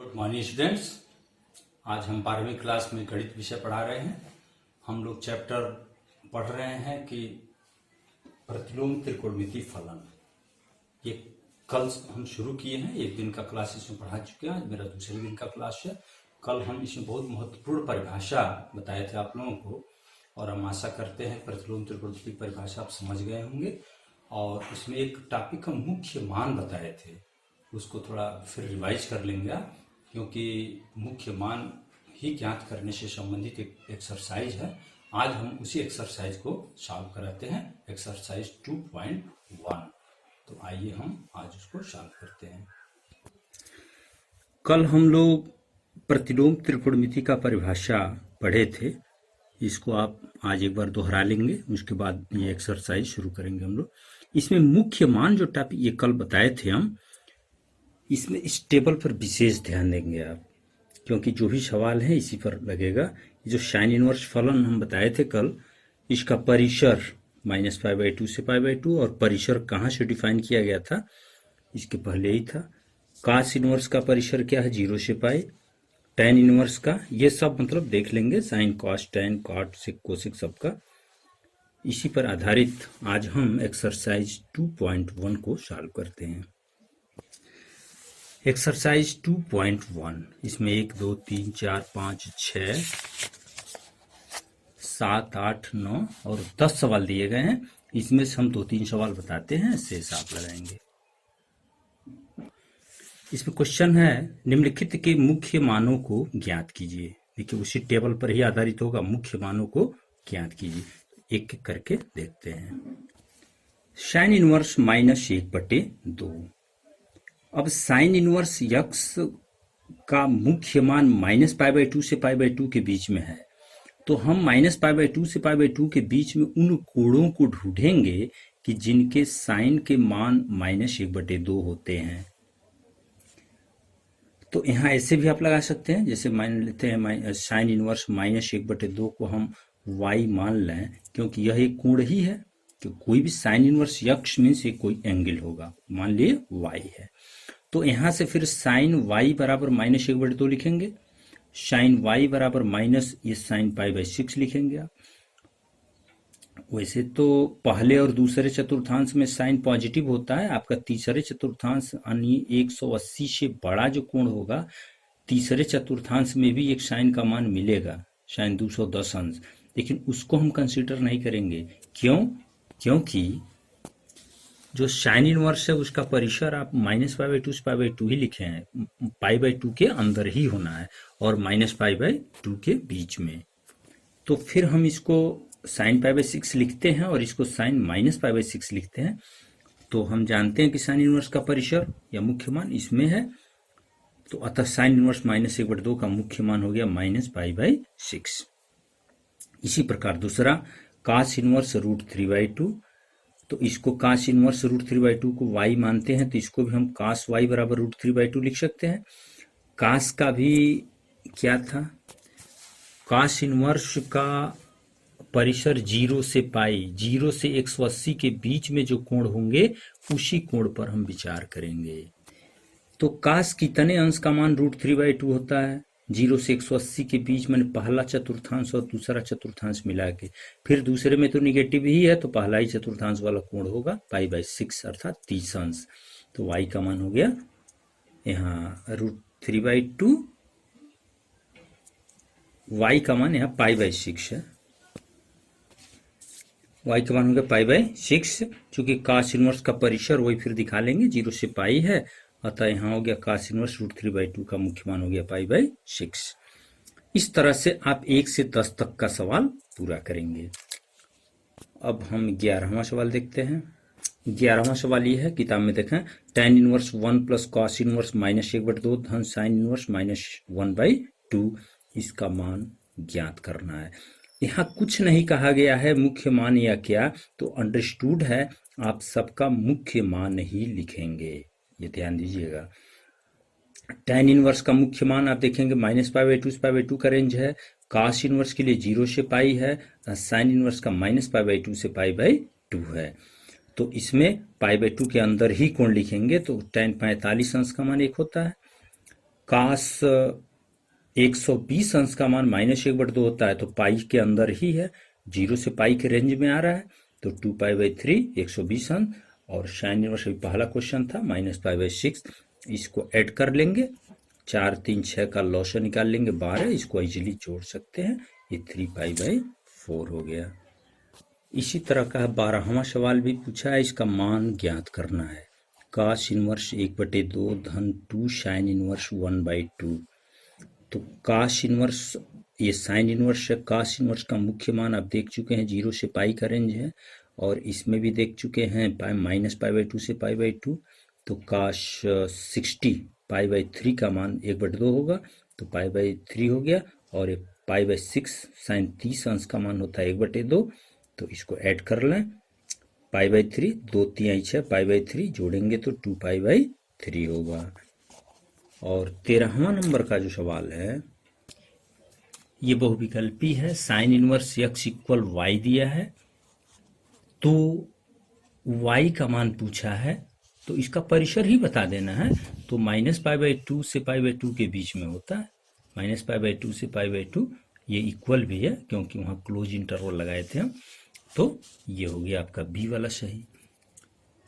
Good morning students. आज हम 12वीं क्लास में गणित विषय पढ़ा रहे हैं। हम लोग चैप्टर पढ़ रहे हैं कि प्रतिलोम त्रिकोणमिति फलन। ये कल हम शुरू किए हैं, एक दिन का क्लास इसमें पढ़ा चुके हैं। आज मेरा दूसरे दिन का क्लास है। कल हम इसमें बहुत महत्वपूर्ण परिभाषा बताए थे आप लोगों को, और हम आशा करते हैं प्रतिलोम त्रिकोणमिति की परिभाषा आप समझ गए होंगे। और इसमें एक टॉपिक का मुख्य मान बताए थे, उसको थोड़ा फिर रिवाइज कर लेंगे आप, क्योंकि मुख्य मान ही ज्ञात करने से संबंधित एक एक्सरसाइज है। आज हम उसी एक्सरसाइज को सॉल्व कराते हैं, एक्सरसाइज 2.1। तो आइए हम आज उसको सॉल्व करते हैं। कल हम लोग प्रतिलोम त्रिकोणमिति का परिभाषा पढ़े थे, इसको आप आज एक बार दोहरा लेंगे, उसके बाद ये एक्सरसाइज शुरू करेंगे हम लोग। इसमें मुख्य मान जो टॉपिक ये कल बताए थे हम, इसमें इस टेबल पर विशेष ध्यान देंगे आप, क्योंकि जो भी सवाल है इसी पर लगेगा। जो साइन इनवर्स फलन हम बताए थे कल, इसका परिसर -π/2 से π/2, और परिसर कहाँ से डिफाइन किया गया था, इसके पहले ही था। कॉस इनवर्स का परिसर क्या है, 0 से π। tan इनवर्स का, ये सब मतलब देख लेंगे, sine cos tan cot sec cosec सबका। इसी पर आधारित आज हम एक्सरसाइज 2.1 को सॉल्व करते हैं। एक्सरसाइज 2.1, इसमें 1 2 3 4 5 6 7 8 9 और 10 सवाल दिए गए हैं। इसमें से हम 2-3 सवाल बताते हैं, शेष आप लगाएंगे। इसमें क्वेश्चन है, निम्नलिखित के मुख्य मानों को ज्ञात कीजिए। देखिए उसी टेबल पर ही आधारित होगा, मुख्य मानों को ज्ञात कीजिए। एक एक करके देखते हैं। Sine inverse -1/2। अब साइन इनवर्स यक्स का मुख्य मान -π/2 से π/2 के बीच में है, तो हम -π/2 से π/2 के बीच में उन कोणों को ढूंढेंगे कि जिनके साइन के मान -1/2 होते हैं। तो यहाँ ऐसे भी आप लगा सकते हैं, जैसे मान लेते हैं साइन इनवर्स -1/2 को हम y मान लें, क्योंकि यह एक कोण ही है। कि कोई भी साइन इनवर्स यक्स मीन्स ये कोई एंगल होगा, मान लिए y है। तो यहाँ से फिर साइन y बराबर -1/2 लिखेंगे, साइन y बराबर माइनस ये साइन π/6 लिखेंगे आप। वैसे तो पहले और दूसरे चतुर्थांश में साइन पॉजिटिव होता है, आपका तीसरे चतुर्थांश यानी 180 से बड़ा जो कोण होगा, तीसरे चतुर्थांश में भी एक साइन का मान मिलेगा, साइन 210 अंश, लेकिन उसको हम कंसीडर नहीं करेंगे। क्यों? क्योंकि जो साइन इनवर्स है उसका परिसर आप -π/2 से π/2 ही लिखे हैं, π/2 के अंदर ही होना है और -π/2 के बीच में। तो फिर हम इसको साइन π/6 लिखते हैं और इसको साइन -π/6 लिखते हैं। तो हम जानते हैं कि साइन इनवर्स का परिसर या मुख्य मान इसमें है, तो अतः साइन इनवर्स -1/2 का मुख्य मान हो गया -π/6। इसी प्रकार दूसरा कॉस इनवर्स √3/2, तो इसको कॉस इनवर्स √3/2 को y मानते हैं, तो इसको भी हम कॉस y बराबर √3/2 लिख सकते हैं। कॉस का भी क्या था, कॉस इनवर्स का परिसर 0 से π, 0 से 180 के बीच में जो कोण होंगे उसी कोण पर हम विचार करेंगे। तो कॉस कितने अंश का मान √3/2 होता है, 0 से 180 के बीच में पहला चतुर्थांश और दूसरा चतुर्थांश मिला के, फिर दूसरे में तो निगेटिव ही है, तो पहला ही चतुर्थांश वाला कोण होगा π/6 अर्थात 30 अंश। तो y का मान हो गया यहाँ √3/2, y का मान यहाँ π/6 है, y का मान हो गया π/6। चूंकि कॉस इनवर्स का परिसर वही फिर दिखा लेंगे, 0 से π है, अतः यहाँ हो गया कॉस इनवर्स √3/2 का मुख्य मान हो गया π/6। इस तरह से आप 1 से 10 तक का सवाल पूरा करेंगे। अब हम 11वां सवाल देखते हैं। 11वां सवाल ये है, किताब में देखें, tan इनवर्स 1 + कॉस इनवर्स -1/2 धन साइन इनवर्स -1/2, इसका मान ज्ञात करना है। यहाँ कुछ नहीं कहा गया है मुख्य मान या क्या, तो अंडरस्टूड है आप सबका मुख्य मान ही लिखेंगे, ये ध्यान दीजिएगा। tan इनवर्स का मुख्य मान आप देखेंगे -π/2 से π/2 का रेंज है, कॉस इनवर्स के लिए 0 से π है, साइन इनवर्स का -π/2 से π/2 है। तो इसमें π/2 के अंदर ही कोण लिखेंगे, तो tan 45 अंश का मान 1 होता है। काश 120 अंश का मान -1/2 होता है तो पाई के अंदर ही है, 0 से पाई के रेंज में आ रहा है, तो 2π/3 120 अंश। और साइन इनवर्स अभी पहला क्वेश्चन था -π/6, इसको ऐड कर लेंगे, 4 3 6 का लॉसन निकाल लेंगे 12, इसको इजीली जोड़ सकते हैं, ये 3π/4 हो गया। इसी तरह का 12वां सवाल भी पूछा है, इसका मान ज्ञात करना है। काश इनवर्स 1/2 धन 2 साइन इनवर्स 1/2। तो काश इनवर्स, ये साइन इनवर्स है, काश इनवर्स का मुख्य मान आप देख चुके हैं 0 से पाई का रेंज है, और इसमें भी देख चुके हैं -π/2 से π/2। तो काश 60 π/3 का मान 1/2 होगा, तो π/3 हो गया, और π/6 साइन 30 अंश का मान होता है 1/2, तो इसको ऐड कर लें, π/3 2 3 6 π/3 जोड़ेंगे तो 2π/3 होगा। और 13वां नंबर का जो सवाल है ये बहुविकल्पी है, sine inverse x equal y दिया है, तो y का मान पूछा है, तो इसका परिसर ही बता देना है। तो -π/2 से π/2 के बीच में होता है, -π/2 से π/2, ये इक्वल भी है क्योंकि वहाँ क्लोज इंटरवल लगाए थे हम, तो ये हो गया आपका बी वाला सही।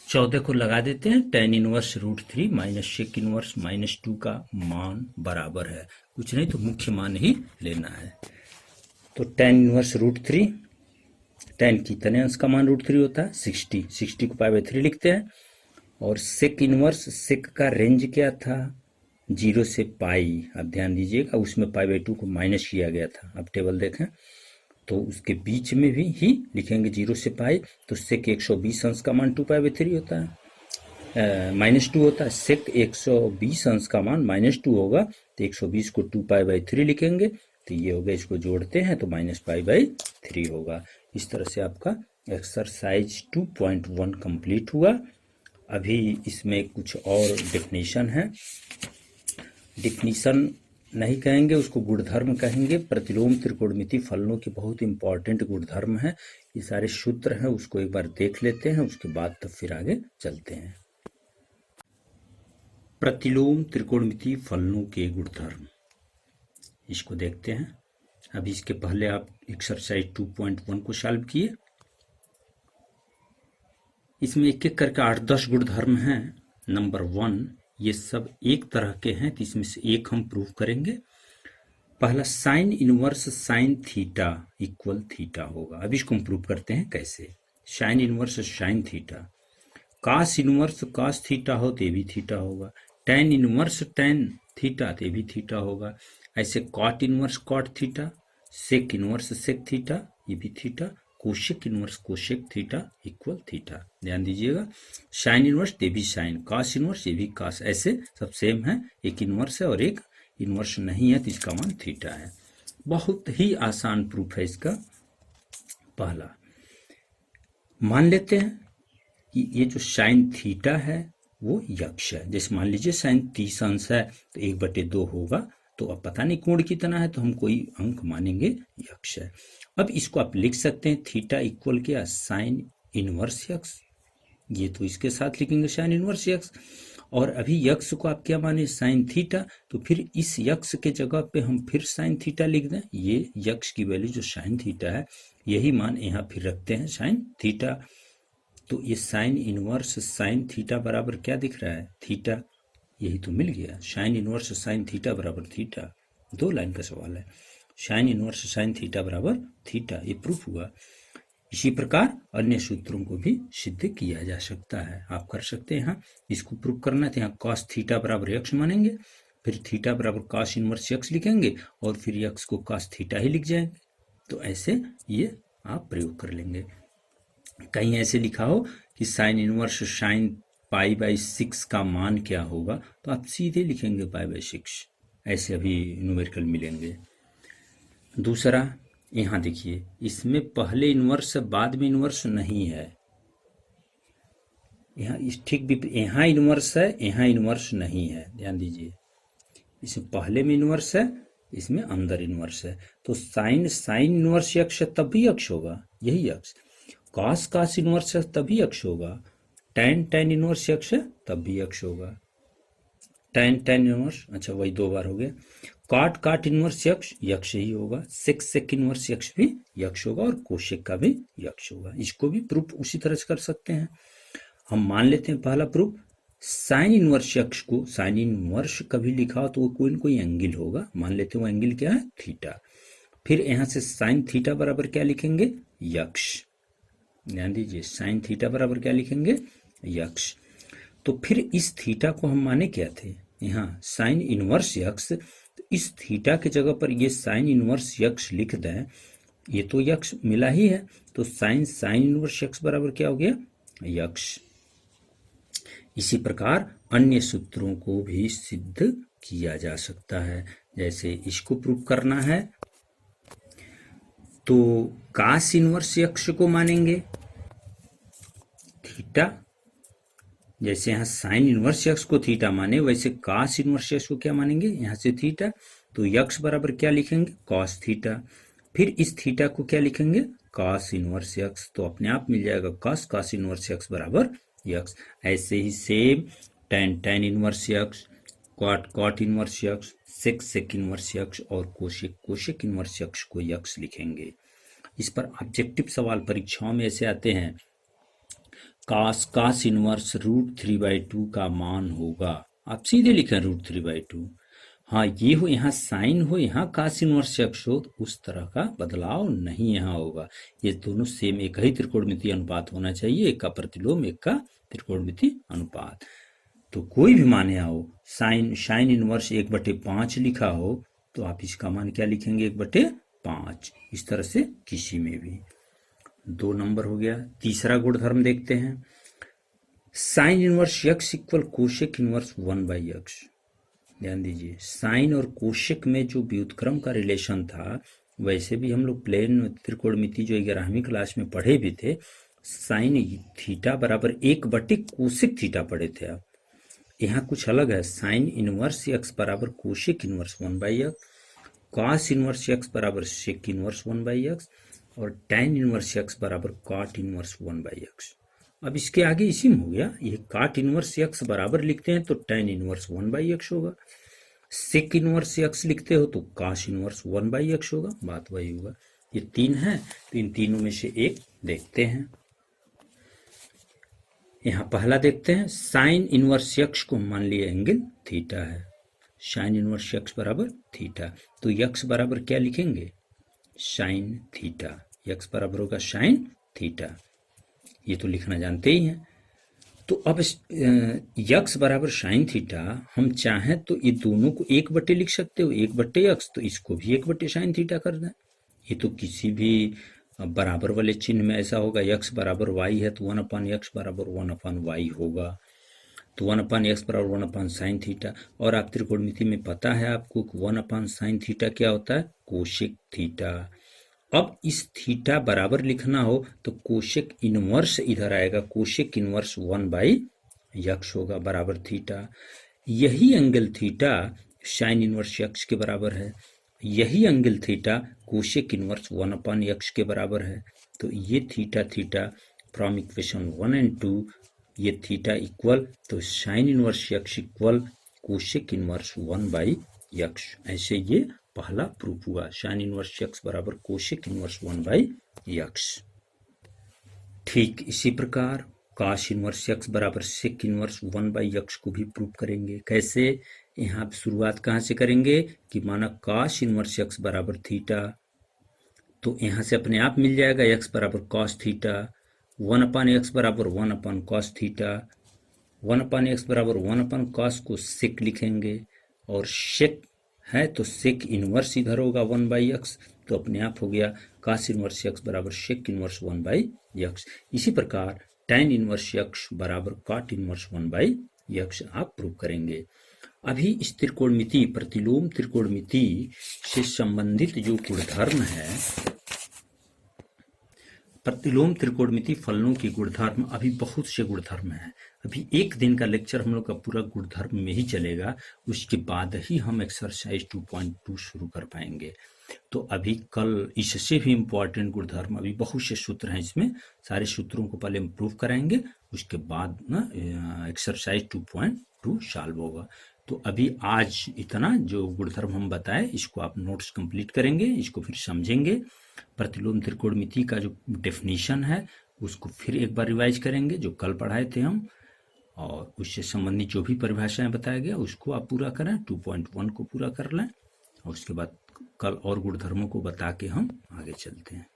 14 को लगा देते हैं, tan inverse √3 minus sec inverse -2 का मान बराबर है, कुछ नहीं तो मुख्य मान ही लेना है। तो tan इनवर्स √3, tan कितने अंश का मान √3 होता है 60, 60 को π/3 लिखते हैं। और सेक इनवर्स, सेक का रेंज क्या था 0 से पाई, आप ध्यान दीजिएगा उसमें π/2 को माइनस किया गया था, आप टेबल देखें तो उसके बीच में भी ही लिखेंगे 0 से पाई, तो सेक 120 अंश का मान 2π/3 होता है, -2 होता है, सेक 120 अंश का मान -2 होगा, तो 120 को 2π/3 लिखेंगे, तो ये हो गया, इसको जोड़ते हैं तो -π/3 होगा। इस तरह से आपका एक्सरसाइज 2.1 कंप्लीट हुआ। अभी इसमें कुछ और डेफिनेशन है, डेफिनेशन नहीं कहेंगे, उसको गुणधर्म कहेंगे। प्रतिलोम त्रिकोणमिति फलनों के बहुत इंपॉर्टेंट गुणधर्म है, ये सारे सूत्र हैं, उसको एक बार देख लेते हैं, उसके बाद तब फिर आगे चलते हैं। प्रतिलोम त्रिकोणमिति फलनों के गुणधर्म, इसको देखते हैं। अभी इसके पहले आप एक्सरसाइज 2.1 को सॉल्व किए, इसमें एक एक करके 8-10 गुणधर्म हैं। नंबर 1, ये सब एक तरह के हैं, तो इसमें से एक हम प्रूव करेंगे। पहला, sine inverse sine theta equal theta होगा। अब इसको हम प्रूव करते हैं कैसे। साइन इनवर्स साइन थीटा, कास इनवर्स कास थीटा हो तो ये भी थीटा होगा, टैन इनवर्स टैन थीटा तो ये भी थीटा होगा, ऐसे cot inverse cot theta, sec inverse sec theta ये भी theta, cosec inverse cosec theta equal theta. ध्यान दीजिएगा, साइन इनवर्स ये भी साइन, कास इनवर्स ये भी कास, ऐसे सब सेम है, एक इनवर्स है और एक इनवर्स नहीं है, तो इसका मान थीटा है। बहुत ही आसान प्रूफ है इसका। पहला, मान लेते हैं कि ये जो साइन थीटा है वो यक्ष है। जैसे मान लीजिए साइन 30 अंश है तो 1/2 होगा, तो अब पता नहीं कोण कितना है, तो हम कोई अंक मानेंगे यक्ष है। अब इसको आप लिख सकते हैं थीटा इक्वल क्या, साइन इनवर्स यक्स, ये तो इसके साथ लिखेंगे साइन इनवर्स यक्स। और अभी यक्स को आप क्या माने, साइन थीटा, तो फिर इस यक्स के जगह पे हम फिर साइन थीटा लिख दें। ये यक्स की वैल्यू जो साइन थीटा है यही मान यहाँ फिर रखते हैं साइन थीटा। तो ये साइन इनवर्स साइन थीटा बराबर क्या दिख रहा है, थीटा, यही तो मिल गया। साइन इनवर्स साइन थीटा बराबर थीटा, 2 लाइन का सवाल है। साइन इनवर्स साइन थीटा बराबर थीटा, ये प्रूफ हुआ। इसी प्रकार अन्य सूत्रों को भी सिद्ध किया जा सकता है, आप कर सकते हैं। यहाँ इसको प्रूव करना है तो यहाँ कॉस थीटा बराबर यक्स मानेंगे, फिर थीटा बराबर कॉस इनवर्स यक्स लिखेंगे, और फिर यक्स को कॉस थीटा ही लिख जाएंगे। तो ऐसे ये आप प्रयोग कर लेंगे। कहीं ऐसे लिखा हो कि साइन इनवर्स साइन π/6 का मान क्या होगा, तो आप सीधे लिखेंगे π/6, ऐसे अभी न्यूमेरिकल मिलेंगे। दूसरा, यहाँ देखिए, इसमें पहले इनवर्स बाद में इनवर्स नहीं है, यहाँ इस ठीक भी, यहाँ इनवर्स है यहाँ इनवर्स नहीं है, ध्यान दीजिए। इसमें पहले में इनवर्स है, इसमें अंदर इनवर्स है, तो साइन साइन इनवर्स यक्ष तभी यक्ष होगा, यही यक्ष। कॉस कॉस इनवर्स तभी यक्ष होगा, टैन टैन इनवर्स यक्ष तब भी यक्ष होगा। tan tan इनवर्स, अच्छा वही 2 बार हो गया। cot cot इनवर्स यक्ष यक्ष ही होगा, sec sec इनवर्स यक्ष भी यक्ष होगा, और कोशेक का भी यक्ष होगा। इसको भी प्रूफ उसी तरह से कर सकते हैं। हम मान लेते हैं पहला प्रूफ, साइन इनवर्स यक्ष को साइन इनवर्स कभी लिखा हो तो वो कोई न कोई एंगल होगा, मान लेते हैं वो एंगल क्या है, थीटा। फिर यहां से साइन थीटा बराबर क्या लिखेंगे, यक्ष। ध्यान दीजिए, साइन थीटा बराबर क्या लिखेंगे, यक्ष। तो फिर इस थीटा को हम माने क्या थे, यहाँ साइन इनवर्स यक्ष, तो इस थीटा की जगह पर ये साइन इनवर्स यक्ष लिख दें, ये तो यक्ष मिला ही है, तो साइन साइन इनवर्स यक्ष बराबर क्या हो गया, यक्ष। इसी प्रकार अन्य सूत्रों को भी सिद्ध किया जा सकता है। जैसे इसको प्रूव करना है तो कास इनवर्स यक्ष को मानेंगे थीटा, जैसे यहाँ साइन इनवर्स यक्ष को थीटा माने वैसे कास इनवर्स यक्ष को क्या मानेंगे, यहाँ से थीटा, तो यक्ष बराबर क्या लिखेंगे, कॉस थीटा। फिर इस थीटा को क्या लिखेंगे, कॉस इनवर्स यक्ष, तो अपने आप मिल जाएगा कॉस कॉस इनवर्स यक्ष बराबर यक्ष। ऐसे ही सेम tan tan इनवर्स यक्ष, कॉट कॉट इनवर्स यक्ष, सेक सेक इनवर्स यक्ष और कोशेक कोशेक इनवर्स यक्ष को यक्ष लिखेंगे। इस पर ऑब्जेक्टिव सवाल परीक्षाओं में ऐसे आते हैं, कास कास इनवर्स √3/2 का मान होगा, आप सीधे लिखें √3/2। हाँ, ये हो यहाँ साइन हो, यहाँ कास इनवर्स यक्ष हो, तो उस तरह का बदलाव नहीं यहाँ होगा। ये दोनों सेम एक ही त्रिकोणमितीय अनुपात होना चाहिए, एक का प्रतिलोम एक का त्रिकोणमितीय अनुपात। तो कोई भी मान यहाँ हो, साइन साइन इनवर्स 1/5 लिखा हो तो आप इसका मान क्या लिखेंगे, 1/5। इस तरह से किसी में भी। 2 नंबर हो गया। तीसरा गुणधर्म देखते हैं, sine inverse x equal cosec inverse 1/x। ध्यान दीजिए, साइन और कोशेक में जो व्युत्क्रम का रिलेशन था, वैसे भी हम लोग प्लेन त्रिकोणमिति जो 11वीं क्लास में पढ़े भी थे, साइन थीटा बराबर 1/कोशेक थीटा पढ़े थे आप। यहाँ कुछ अलग है, साइन इनवर्स एक्स बराबर cosec inverse 1/x, cos inverse x बराबर सेक इनवर्स 1/x और tan इनवर्स एक्स बराबर कॉट इनवर्स 1/x। अब इसके आगे इसी में हो गया, ये कॉट इनवर्स एक्स बराबर लिखते हैं तो tan इनवर्स 1/x होगा, सेक इनवर्स एक्स लिखते हो तो कॉस इनवर्स 1/x होगा, बात वही होगा। ये 3 है, तो इन तीनों में से एक देखते हैं। यहाँ पहला देखते हैं, साइन इनवर्स यक्स को मान लिया एंगल थीटा है, साइन इनवर्स यक्स बराबर थीटा, तो यक्स बराबर क्या लिखेंगे, साइन थीटा, यक्स बराबर होगा साइन थीटा, ये तो लिखना जानते ही हैं। तो अब यक्स बराबर साइन थीटा, हम चाहें तो ये दोनों को 1/, लिख सकते हो, 1/x, तो इसको भी 1/साइन थीटा कर दें। ये तो किसी भी बराबर वाले चिन्ह में ऐसा होगा, यक्स बराबर वाई है तो 1/x बराबर 1/y होगा, तो 1/x बराबर 1/साइन थीटा। और आप त्रिकोणमिति में पता है आपको 1/साइन थीटा क्या होता है, कोशेक थीटा। अब इस थीटा बराबर लिखना हो तो कोशेक इनवर्स इधर आएगा, कोशेक इनवर्स 1/x होगा बराबर थीटा। यही angle theta sine inverse x के बराबर है, यही angle theta cosec inverse 1/x के बराबर है। तो ये थीटा थीटा फ्रॉम इक्वेशन 1 और 2, ये थीटा इक्वल, तो sine inverse x equal cosec inverse 1/x। ऐसे ये पहला प्रूफ हुआ, साइन इनवर्स यक्स बराबर कोशेक इनवर्स 1/x। ठीक इसी प्रकार कॉस इनवर्स यक्स बराबर सेक इनवर्स 1/x को भी प्रूफ करेंगे। कैसे, यहाँ शुरुआत कहाँ से करेंगे कि माना कॉस इनवर्स यक्स बराबर थीटा, तो यहाँ से अपने आप मिल जाएगा x बराबर कॉस थीटा, 1/x बराबर 1/कॉस थीटा, 1/x बराबर 1/कॉस को सेक लिखेंगे, और सेक है तो सेक इनवर्स इधर होगा 1/x, तो अपने आप हो गया कॉस इनवर्स x बराबर सेक इनवर्स 1/x। इसी प्रकार tan इनवर्स x बराबर कॉट इनवर्स 1/x आप प्रूव करेंगे। अभी इस त्रिकोणमिति प्रतिलोम त्रिकोणमिति से संबंधित जो गुणधर्म है, प्रतिलोम त्रिकोणमिति फलनों के गुणधर्म, अभी बहुत से गुणधर्म हैं। अभी एक दिन का लेक्चर हम लोग का पूरा गुणधर्म में ही चलेगा, उसके बाद ही हम एक्सरसाइज 2.2 शुरू कर पाएंगे। तो अभी कल इससे भी इम्पोर्टेंट गुणधर्म, अभी बहुत से सूत्र हैं इसमें, सारे सूत्रों को पहले हम प्रूव कराएंगे, उसके बाद ना एक्सरसाइज 2.2 सॉल्व होगा। तो अभी आज इतना जो गुणधर्म हम बताए इसको आप नोट्स कंप्लीट करेंगे, इसको फिर समझेंगे। प्रतिलोम त्रिकोणमिति का जो डेफिनेशन है उसको फिर एक बार रिवाइज करेंगे जो कल पढ़ाए थे हम, और उससे संबंधित जो भी परिभाषाएं बताया गया उसको आप पूरा करें, 2.1 को पूरा कर लें, और उसके बाद कल और गुणधर्मों को बता के हम आगे चलते हैं।